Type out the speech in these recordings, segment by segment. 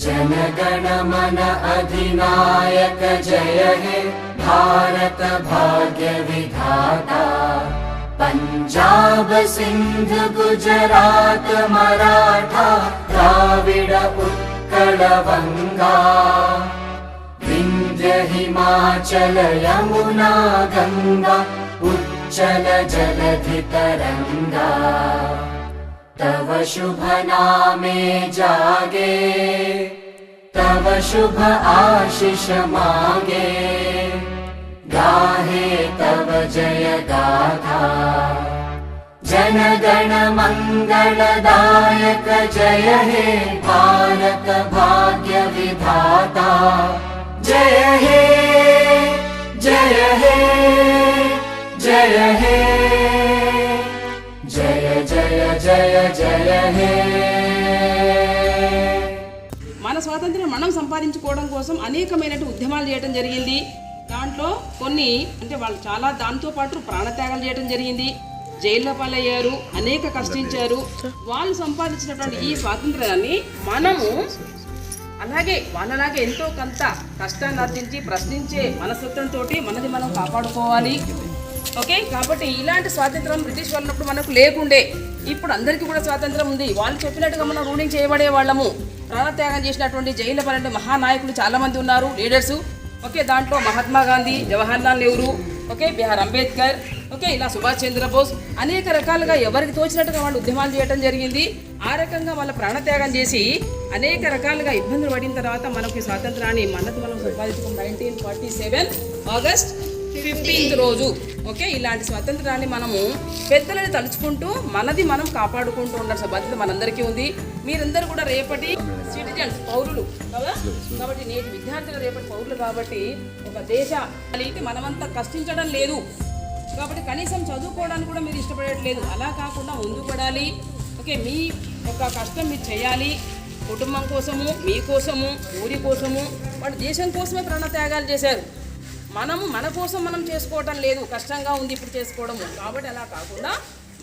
जनगण मन अधिनायक जय हे भारत भाग्य विधाता। पंजाब सिंध गुजरात मराठा द्राविड उत्कल बंगा विंध्य हिमाचल यमुना गंगा उच्चल जलधि तरंगा। तव शुभ नामे जागे तव शुभ आशीष मांगे गाहे तव जय गाथा। जनगण मंगलदायक जय हे भारत भाग्य विधाता। जय हे जय हे जय हे जय जय जय जय हे। మన స్వాతంత్ర్యం మనం సంపాదించుకోవడం కోసం అనేకమైన ఉద్యమాలు చేయడం జరిగింది. దాంట్లో కొన్ని అంటే వాళ్ళు చాలా దాంతో పాటు ప్రాణత్యాగాలు చేయడం జరిగింది. జైల్లో పాలయ్యారు, అనేక కష్టించారు. వాళ్ళు సంపాదించినటువంటి ఈ స్వాతంత్ర్యాన్ని మనము అలాగే వాళ్ళలాగే ఎంతో కొంత కష్టాన్ని అర్జించి ప్రశ్నించే మనస్తత్వంతో మనది మనం కాపాడుకోవాలి. ఓకే, కాబట్టి ఇలాంటి స్వాతంత్రం బ్రిటిష్ వాళ్ళప్పుడు మనకు లేకుండే. ఇప్పుడు అందరికీ కూడా స్వాతంత్రం ఉంది. వాళ్ళు చెప్పినట్టుగా మనం రూలింగ్ చేయబడే వాళ్ళము. ప్రాణత్యాగం చేసినటువంటి జైల్లో పడిన మహానాయకులు చాలామంది ఉన్నారు, లీడర్సు. ఓకే, దాంట్లో Mahatma Gandhi, Jawaharlal Nehru, okay, B R Ambedkar, okay, ఇలా సుభాష్ చంద్రబోస్ అనేక రకాలుగా ఎవరికి తోచినట్టుగా వాళ్ళు ఉద్యమాలు చేయడం జరిగింది. ఆ రకంగా వాళ్ళ ప్రాణత్యాగం చేసి అనేక రకాలుగా ఇబ్బందులు పడిన తర్వాత మనకి స్వాతంత్రాన్ని మనది మనం సంపాదించుకున్న 1947 ఆగస్ట్ 15 రోజు. ఓకే, ఇలాంటి స్వాతంత్రాన్ని మనము పెద్దలని తలుచుకుంటూ మనది మనం కాపాడుకుంటూ ఉండాల్సిన బాధ్యత మనందరికీ ఉంది. మీరందరూ కూడా రేపటి సిటిజన్స్, పౌరులు కదా. కాబట్టి నేటి విద్యార్థులు రేపటి పౌరులు. కాబట్టి ఒక దేశ మనమంతా కష్టించడం లేదు కాబట్టి కనీసం చదువుకోవడానికి కూడా మీరు ఇష్టపడట్లేదు. అలా కాకుండా ముందు పడాలి. ఓకే, మీ యొక్క కష్టం మీరు చేయాలి. కుటుంబం కోసము, మీకోసము, ఊరి కోసము, వాళ్ళు దేశం కోసమే ప్రాణత్యాగాలు చేశారు. మనము మన కోసం మనం చేసుకోవటం లేదు, కష్టంగా ఉంది ఇప్పుడు చేసుకోవడము. కాబట్టి అలా కాకుండా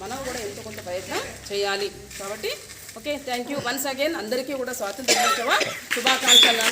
మనం కూడా ఎంతో కొంత ప్రయత్నం చేయాలి. కాబట్టి okay, thank you once again. అందరికీ కూడా స్వాతంత్ర దినోత్సవ శుభాకాంక్షలు.